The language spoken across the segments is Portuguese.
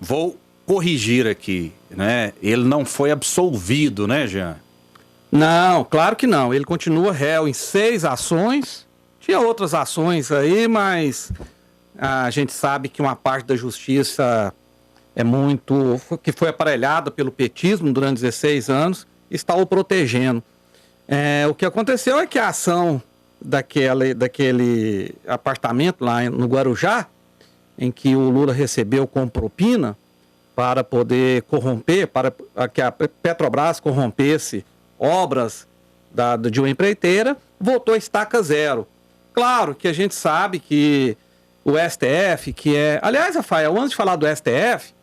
Vou corrigir aqui, né? Ele não foi absolvido, né, Jean? Não, claro que não. Ele continua réu em 6 ações. Tinha outras ações aí, mas a gente sabe que uma parte da justiça que foi aparelhada pelo petismo durante 16 anos, está o protegendo. O que aconteceu é que a ação daquele apartamento lá no Guarujá, em que o Lula recebeu como propina para poder corromper, para que a Petrobras corrompesse obras de uma empreiteira, voltou a estaca zero. Claro que a gente sabe que o STF, Aliás, Rafael, antes de falar do STF,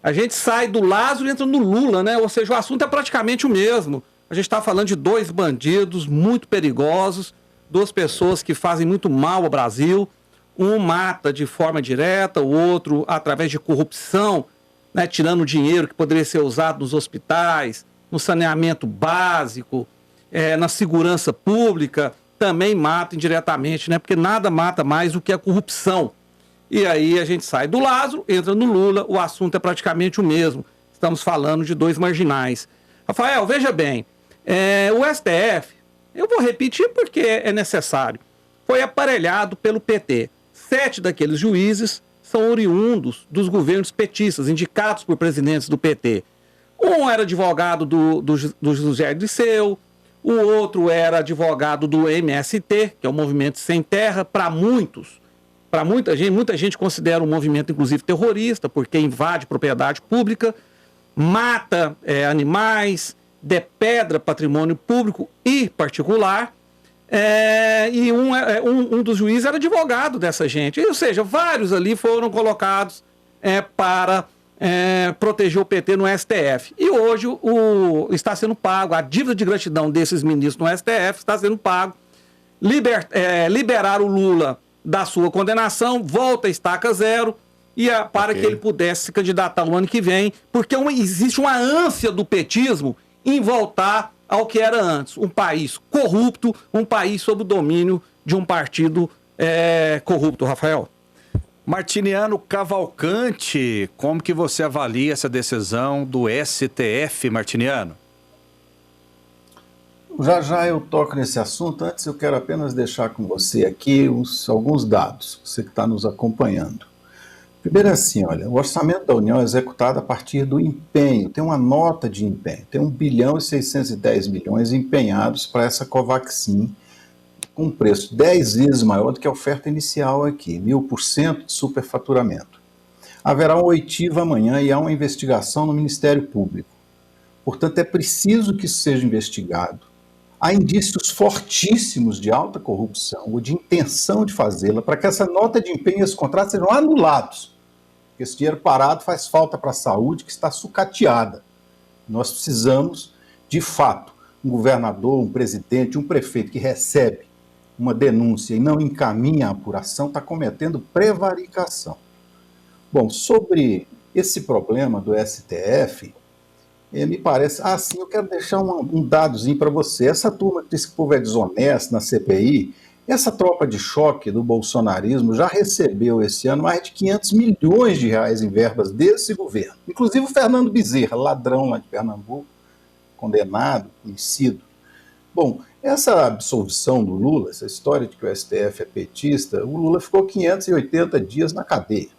a gente sai do Lázaro e entra no Lula, né? Ou seja, o assunto é praticamente o mesmo. A gente está falando de 2 bandidos muito perigosos, 2 pessoas que fazem muito mal ao Brasil. Um mata de forma direta, o outro através de corrupção, né, tirando dinheiro que poderia ser usado nos hospitais, no saneamento básico, na segurança pública, também mata indiretamente, né, porque nada mata mais do que a corrupção. E aí a gente sai do Lázaro, entra no Lula, o assunto é praticamente o mesmo. Estamos falando de 2 marginais. Rafael, veja bem, o STF, eu vou repetir porque é necessário, foi aparelhado pelo PT. 7 daqueles juízes são oriundos dos governos petistas, indicados por presidentes do PT. Um era advogado do José Dirceu, o outro era advogado do MST, que é o Movimento Sem Terra, para muita gente considera um movimento, inclusive, terrorista, porque invade propriedade pública, mata animais, depedra patrimônio público e particular, e um dos juízes era advogado dessa gente. Ou seja, vários ali foram colocados para proteger o PT no STF. E hoje está sendo pago, a dívida de gratidão desses ministros no STF está sendo pago. Liberar o Lula da sua condenação, volta a estaca zero, para que ele pudesse se candidatar no ano que vem, porque existe uma ânsia do petismo em voltar ao que era antes, um país corrupto, um país sob o domínio de um partido corrupto, Rafael. Martiniano Cavalcante, como que você avalia essa decisão do STF, Martiniano? Já eu toco nesse assunto. Antes eu quero apenas deixar com você aqui alguns dados, você que está nos acompanhando. Primeiro assim, olha, o orçamento da União é executado a partir do empenho, tem uma nota de empenho, tem 1 bilhão e 610 milhões empenhados para essa Covaxin, com um preço 10 vezes maior do que a oferta inicial aqui, 1000% de superfaturamento. Haverá uma oitiva amanhã e há uma investigação no Ministério Público. Portanto, é preciso que isso seja investigado. Há indícios fortíssimos de alta corrupção ou de intenção de fazê-la para que essa nota de empenho e esse contrato sejam anulados. Porque esse dinheiro parado faz falta para a saúde, que está sucateada. Nós precisamos, de fato, um governador, um presidente, um prefeito que recebe uma denúncia e não encaminha a apuração, está cometendo prevaricação. Bom, sobre esse problema do STF, me parece... sim, eu quero deixar um dadozinho para você. Essa turma que diz que o povo é desonesto na CPI, essa tropa de choque do bolsonarismo já recebeu esse ano mais de 500 milhões de reais em verbas desse governo. Inclusive o Fernando Bezerra, ladrão lá de Pernambuco, condenado, conhecido. Bom, essa absolvição do Lula, essa história de que o STF é petista, o Lula ficou 580 dias na cadeia.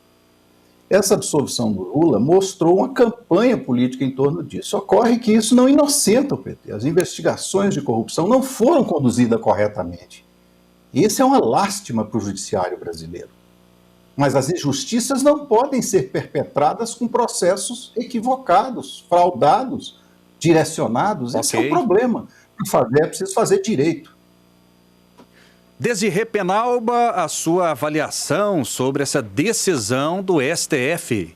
Essa absolvição do Lula mostrou uma campanha política em torno disso. Ocorre que isso não inocenta o PT. As investigações de corrupção não foram conduzidas corretamente. Isso é uma lástima para o judiciário brasileiro. Mas as injustiças não podem ser perpetradas com processos equivocados, fraudados, direcionados. Esse é o problema. Para fazer, é preciso fazer direito. Desirê Penalba, a sua avaliação sobre essa decisão do STF.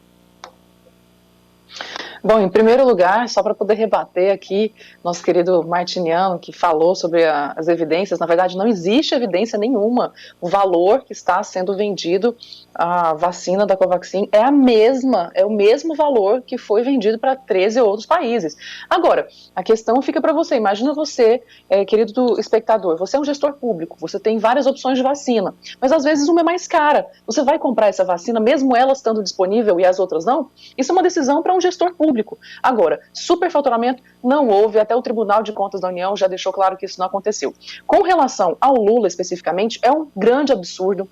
Bom, em primeiro lugar, só para poder rebater aqui, nosso querido Martiniano, que falou sobre as evidências, na verdade não existe evidência nenhuma. O valor que está sendo vendido, a vacina da Covaxin, é o mesmo valor que foi vendido para 13 outros países. Agora, a questão fica para você, imagina você, querido espectador, você é um gestor público, você tem várias opções de vacina, mas às vezes uma é mais cara. Você vai comprar essa vacina, mesmo ela estando disponível e as outras não? Isso é uma decisão para um gestor público. Agora, superfaturamento não houve, até o Tribunal de Contas da União já deixou claro que isso não aconteceu. Com relação ao Lula especificamente, é um grande absurdo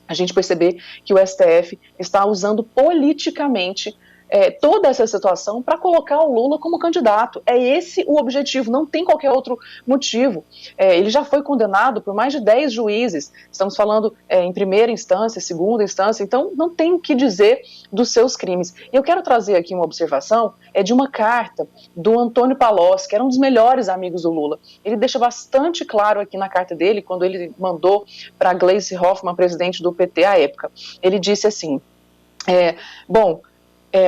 a gente perceber que o STF está usando politicamente toda essa situação para colocar o Lula como candidato. É esse o objetivo, não tem qualquer outro motivo. Ele já foi condenado por mais de 10 juízes, estamos falando em primeira instância, segunda instância, então não tem o que dizer dos seus crimes. E eu quero trazer aqui uma observação, de uma carta do Antônio Palocci, que era um dos melhores amigos do Lula. Ele deixa bastante claro aqui na carta dele, quando ele mandou para Gleisi Hoffmann, presidente do PT à época. Ele disse assim,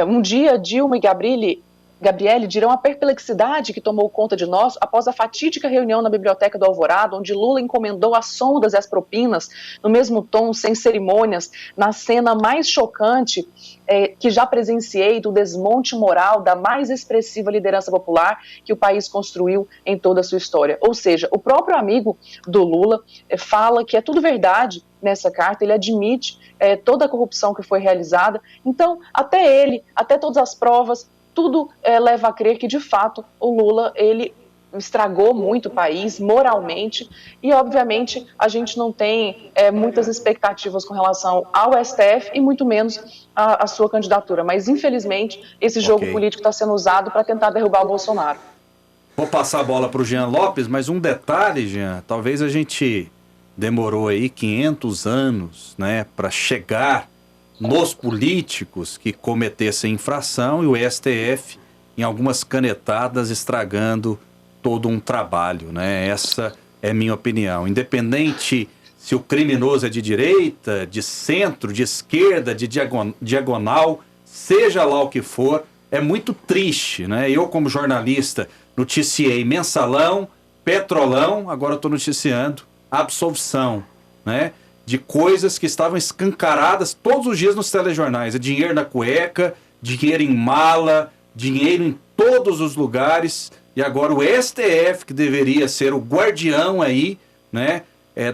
um dia, Dilma e Gabriele dirão a perplexidade que tomou conta de nós após a fatídica reunião na Biblioteca do Alvorada, onde Lula encomendou as sondas e as propinas, no mesmo tom, sem cerimônias, na cena mais chocante que já presenciei do desmonte moral da mais expressiva liderança popular que o país construiu em toda a sua história. Ou seja, o próprio amigo do Lula fala que é tudo verdade nessa carta, ele admite toda a corrupção que foi realizada. Então, até todas as provas, tudo leva a crer que, de fato, o Lula, ele estragou muito o país moralmente e, obviamente, a gente não tem muitas expectativas com relação ao STF e muito menos a sua candidatura. Mas, infelizmente, esse jogo político está sendo usado para tentar derrubar o Bolsonaro. Vou passar a bola para o Jean Lopes, mas um detalhe, Jean, talvez a gente demorou aí 500 anos, né, para chegar nos políticos que cometessem infração e o STF, em algumas canetadas, estragando todo um trabalho, né? Essa é minha opinião. Independente se o criminoso é de direita, de centro, de esquerda, de diagonal, seja lá o que for, é muito triste, né? Eu, como jornalista, noticiei Mensalão, Petrolão, agora estou noticiando absolvição, né? De coisas que estavam escancaradas todos os dias nos telejornais. É dinheiro na cueca, dinheiro em mala, dinheiro em todos os lugares. E agora o STF, que deveria ser o guardião aí, né,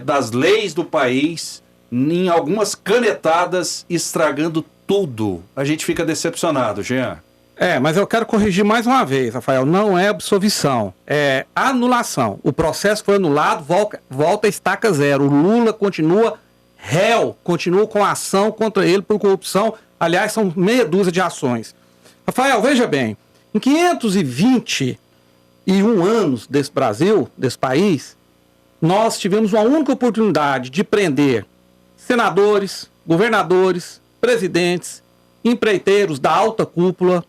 das leis do país, em algumas canetadas, estragando tudo. A gente fica decepcionado, Jean. Mas eu quero corrigir mais uma vez, Rafael. Não é absolvição, é anulação. O processo foi anulado, volta a estaca zero. O Lula continua réu, continua com ação contra ele por corrupção. Aliás, são meia dúzia de ações. Rafael, veja bem, em 521 anos desse Brasil, desse país, nós tivemos uma única oportunidade de prender senadores, governadores, presidentes, empreiteiros da alta cúpula,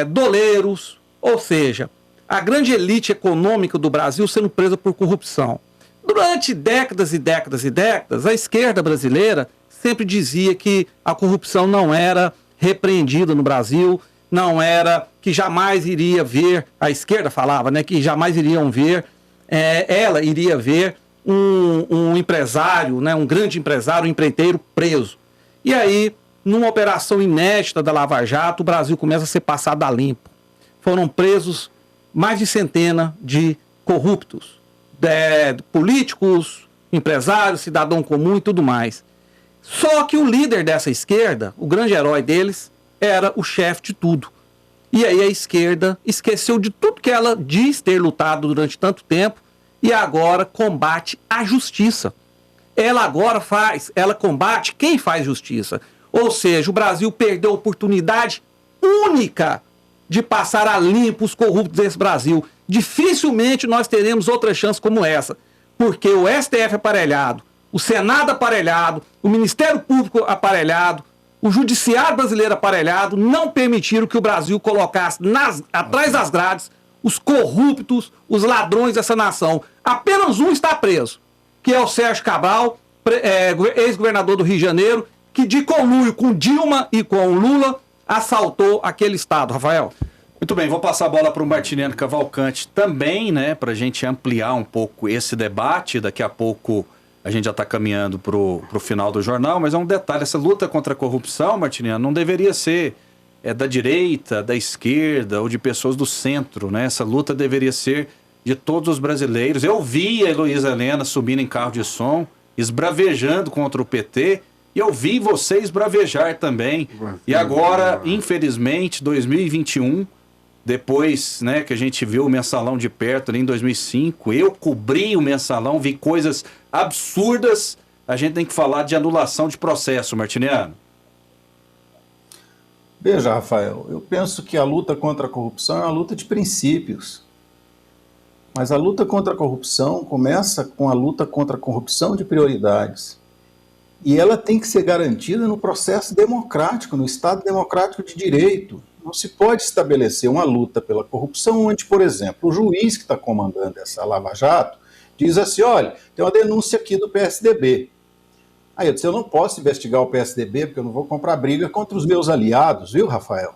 doleiros, ou seja, a grande elite econômica do Brasil sendo presa por corrupção. Durante décadas e décadas e décadas, a esquerda brasileira sempre dizia que a corrupção não era repreendida no Brasil, não era, que jamais iria ver, a esquerda falava, né, que jamais iriam ver, ela iria ver um empresário, né, um grande empresário, um empreiteiro preso. E aí, numa operação inédita da Lava Jato, o Brasil começa a ser passado a limpo. Foram presos mais de centena de corruptos, políticos, empresários, cidadão comum e tudo mais. Só que o líder dessa esquerda, o grande herói deles, era o chefe de tudo. E aí a esquerda esqueceu de tudo que ela diz ter lutado durante tanto tempo e agora combate a justiça. Ela combate quem faz justiça. Ou seja, o Brasil perdeu a oportunidade única de passar a limpo os corruptos desse Brasil. Dificilmente nós teremos outra chance como essa, porque o STF aparelhado, o Senado aparelhado, o Ministério Público aparelhado, o Judiciário brasileiro aparelhado não permitiram que o Brasil colocasse atrás das grades os corruptos, os ladrões dessa nação. Apenas um está preso, que é o Sérgio Cabral, ex-governador do Rio de Janeiro, que de conluio com Dilma e com Lula assaltou aquele estado, Rafael. Muito bem, vou passar a bola para o Martiniano Cavalcante também, né, para a gente ampliar um pouco esse debate. Daqui a pouco a gente já está caminhando para o final do jornal, mas é um detalhe, essa luta contra a corrupção, Martiniano, não deveria ser da direita, da esquerda ou de pessoas do centro, né? Essa luta deveria ser de todos os brasileiros. Eu vi a Heloísa Helena subindo em carro de som, esbravejando contra o PT, e eu vi você esbravejar também. E agora, infelizmente, 2021... Depois, né, que a gente viu o Mensalão de perto ali em 2005, eu cobri o Mensalão, vi coisas absurdas. A gente tem que falar de anulação de processo, Martiniano. Veja, Rafael, eu penso que a luta contra a corrupção é uma luta de princípios. Mas a luta contra a corrupção começa com a luta contra a corrupção de prioridades. E ela tem que ser garantida no processo democrático, no Estado democrático de direito. Não se pode estabelecer uma luta pela corrupção onde, por exemplo, o juiz que está comandando essa Lava Jato diz assim, olha, tem uma denúncia aqui do PSDB. Aí eu disse, eu não posso investigar o PSDB porque eu não vou comprar briga contra os meus aliados, viu, Rafael?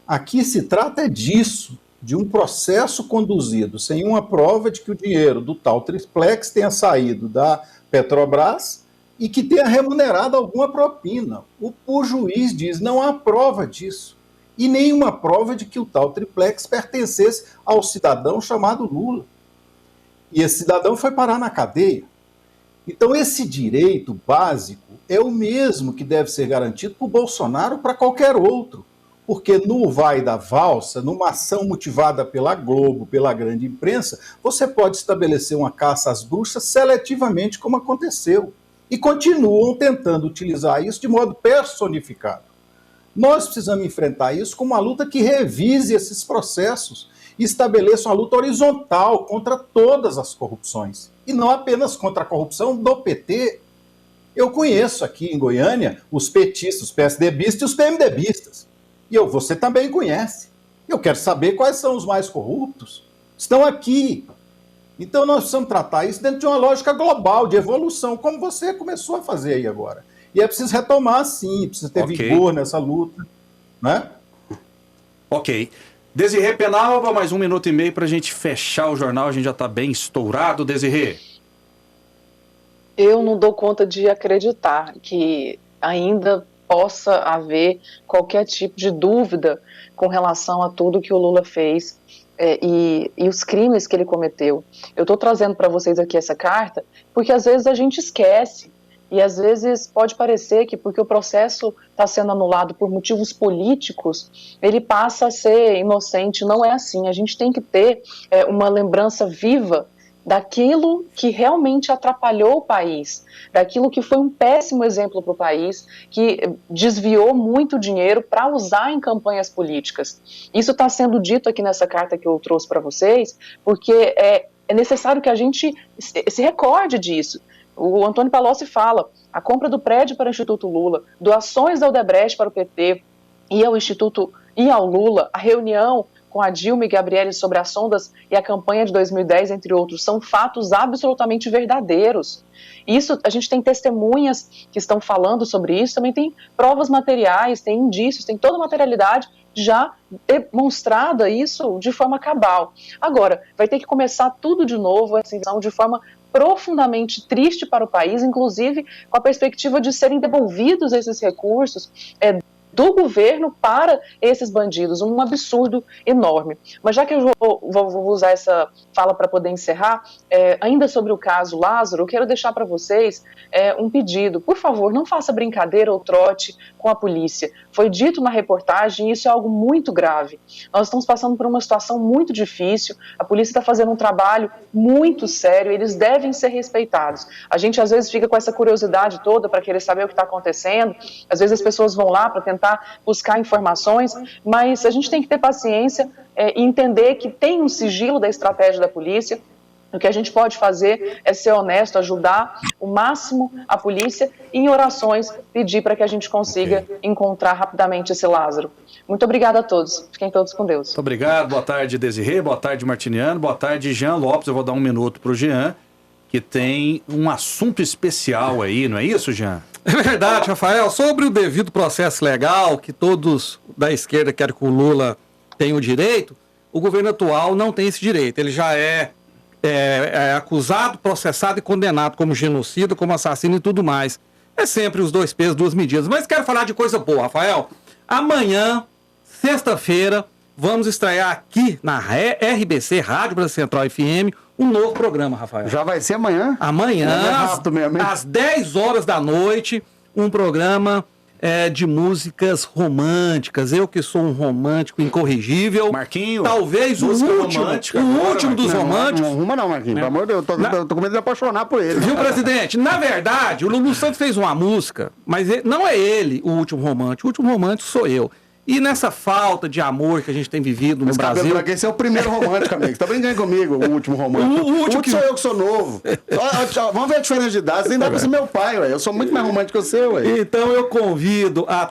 Aqui se trata disso, de um processo conduzido sem uma prova de que o dinheiro do tal triplex tenha saído da Petrobras e que tenha remunerado alguma propina. O juiz diz, não há prova disso. E nenhuma prova de que o tal triplex pertencesse ao cidadão chamado Lula. E esse cidadão foi parar na cadeia. Então esse direito básico é o mesmo que deve ser garantido para o Bolsonaro ou para qualquer outro. Porque no vai da valsa, numa ação motivada pela Globo, pela grande imprensa, você pode estabelecer uma caça às bruxas seletivamente, como aconteceu. E continuam tentando utilizar isso de modo personificado. Nós precisamos enfrentar isso com uma luta que revise esses processos e estabeleça uma luta horizontal contra todas as corrupções. E não apenas contra a corrupção do PT. Eu conheço aqui em Goiânia os petistas, os PSDBistas e os PMDBistas. E você também conhece. Eu quero saber quais são os mais corruptos. Estão aqui. Então nós precisamos tratar isso dentro de uma lógica global, de evolução, como você começou a fazer aí agora. E é preciso retomar, sim, precisa ter vigor nessa luta, né? Ok. Desirê Penalva, mais 1 minuto e meio para a gente fechar o jornal, a gente já está bem estourado, Desirê. Eu não dou conta de acreditar que ainda possa haver qualquer tipo de dúvida com relação a tudo que o Lula fez e os crimes que ele cometeu. Eu estou trazendo para vocês aqui essa carta porque às vezes a gente esquece. E às vezes pode parecer que porque o processo está sendo anulado por motivos políticos, ele passa a ser inocente. Não é assim. A gente tem que ter uma lembrança viva daquilo que realmente atrapalhou o país, daquilo que foi um péssimo exemplo para o país, que desviou muito dinheiro para usar em campanhas políticas. Isso está sendo dito aqui nessa carta que eu trouxe para vocês, porque é necessário que a gente se recorde disso. O Antônio Palocci fala, a compra do prédio para o Instituto Lula, doações da Odebrecht para o PT e ao Instituto e ao Lula, a reunião com a Dilma e Gabriele sobre as sondas e a campanha de 2010, entre outros, são fatos absolutamente verdadeiros. Isso, a gente tem testemunhas que estão falando sobre isso, também tem provas materiais, tem indícios, tem toda a materialidade já demonstrada isso de forma cabal. Agora, vai ter que começar tudo de novo, essa decisão de forma profundamente triste para o país, inclusive com a perspectiva de serem devolvidos esses recursos do governo para esses bandidos, um absurdo enorme. Mas já que eu vou usar essa fala para poder encerrar, ainda sobre o caso Lázaro, eu quero deixar para vocês um pedido. Por favor, não faça brincadeira ou trote com a polícia. Foi dito na reportagem, isso é algo muito grave. Nós estamos passando por uma situação muito difícil, a polícia está fazendo um trabalho muito sério, eles devem ser respeitados. A gente às vezes fica com essa curiosidade toda para querer saber o que está acontecendo, às vezes as pessoas vão lá para tentar buscar informações, mas a gente tem que ter paciência e entender que tem um sigilo da estratégia da polícia. O que a gente pode fazer é ser honesto, ajudar o máximo a polícia e em orações pedir para que a gente consiga encontrar rapidamente esse Lázaro. Muito obrigada a todos. Fiquem todos com Deus. Muito obrigado. Boa tarde, Desirê. Boa tarde, Martiniano. Boa tarde, Jean Lopes. Eu vou dar 1 minuto para o Jean, que tem um assunto especial aí, não é isso, Jean? É verdade, Rafael. Sobre o devido processo legal, que todos da esquerda querem que o Lula tenha o direito, o governo atual não tem esse direito. Ele já é acusado, processado e condenado como genocida, como assassino e tudo mais. É sempre os dois pesos, duas medidas. Mas quero falar de coisa boa, Rafael. Amanhã, sexta-feira, vamos estrear aqui na RBC, Rádio Brasil Central FM, um novo programa, Rafael. Já vai ser amanhã? Amanhã, rápido mesmo, hein? às 10 horas da noite, um programa de músicas românticas. Eu que sou um romântico incorrigível. Marquinho, talvez o música último, romântica o agora, último dos românticos. Não arruma não, Marquinhos. Pelo amor de Deus, eu tô com medo de apaixonar por ele. Viu, presidente? Na verdade, o Lulu Santos fez uma música, mas não é ele o último romântico. O último romântico sou eu. E nessa falta de amor que a gente tem vivido no Brasil... Mas esse é o primeiro romântico, amigo. Você tá brincando comigo, o último romântico. O último sou eu que sou novo. Vamos ver a diferença de idade. Nem dá pra ser meu pai, ué. Eu sou muito mais romântico que você, ué. Então eu convido a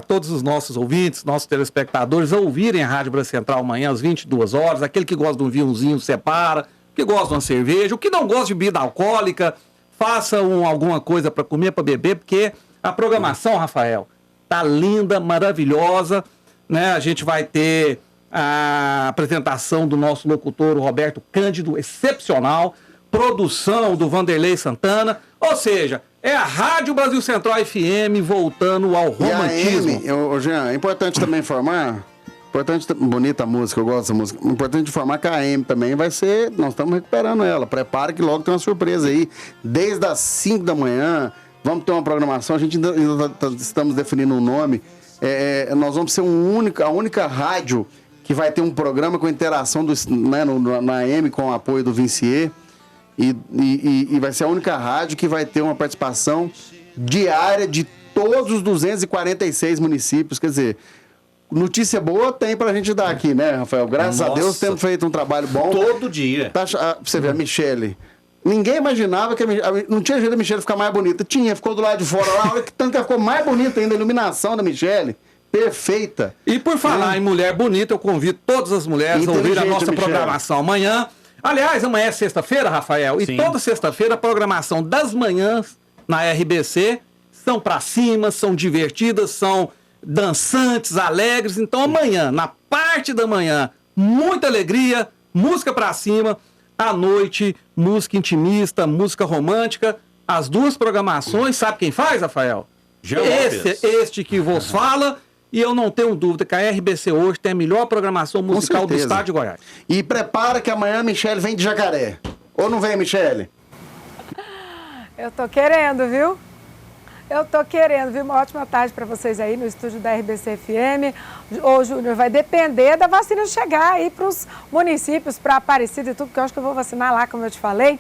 todos os nossos ouvintes, nossos telespectadores, a ouvirem a Rádio Brasil Central amanhã às 22 horas. Aquele que gosta de um vinhozinho separa, que gosta de uma cerveja, o que não gosta de bebida alcoólica, faça alguma coisa para comer, para beber, porque a programação, Rafael, tá linda, maravilhosa, né? A gente vai ter a apresentação do nosso locutor, o Roberto Cândido, excepcional, produção do Vanderlei Santana, ou seja, é a Rádio Brasil Central FM voltando ao romantismo. E a AM, Jean, é importante também informar, bonita a música, eu gosto dessa música, importante informar que a AM também vai ser, nós estamos recuperando ela, prepara que logo tem uma surpresa aí, desde as 5 da manhã, vamos ter uma programação, a gente ainda estamos definindo um nome. Nós vamos ser a única rádio que vai ter um programa com interação na AM com o apoio do Vincier. E vai ser a única rádio que vai ter uma participação diária de todos os 246 municípios. Quer dizer, notícia boa tem pra gente dar aqui, né, Rafael? Graças a Deus temos feito um trabalho bom. Todo dia. Pra você ver, a Michele. Ninguém imaginava que não tinha jeito da Michele ficar mais bonita. Tinha, ficou do lado de fora lá. Olha que tanto que ela ficou mais bonita ainda. A iluminação da Michele, perfeita. E por falar em mulher bonita, eu convido todas as mulheres a ouvir a nossa programação amanhã. Aliás, amanhã é sexta-feira, Rafael. E toda sexta-feira a programação das manhãs na RBC são pra cima, são divertidas, são dançantes, alegres. Então amanhã, na parte da manhã, muita alegria, música pra cima. À noite, música intimista, música romântica. As duas programações, sabe quem faz, Rafael? Este que vos fala. E eu não tenho dúvida que a RBC hoje tem a melhor programação musical do estado de Goiás. E prepara que amanhã a Michele vem de Jacaré. Ou não vem, Michele? Eu tô querendo, viu? Eu tô querendo, viu? Uma ótima tarde para vocês aí no estúdio da RBC FM. Ô, Júnior, vai depender da vacina chegar aí para os municípios, para Aparecida e tudo, porque eu acho que eu vou vacinar lá, como eu te falei.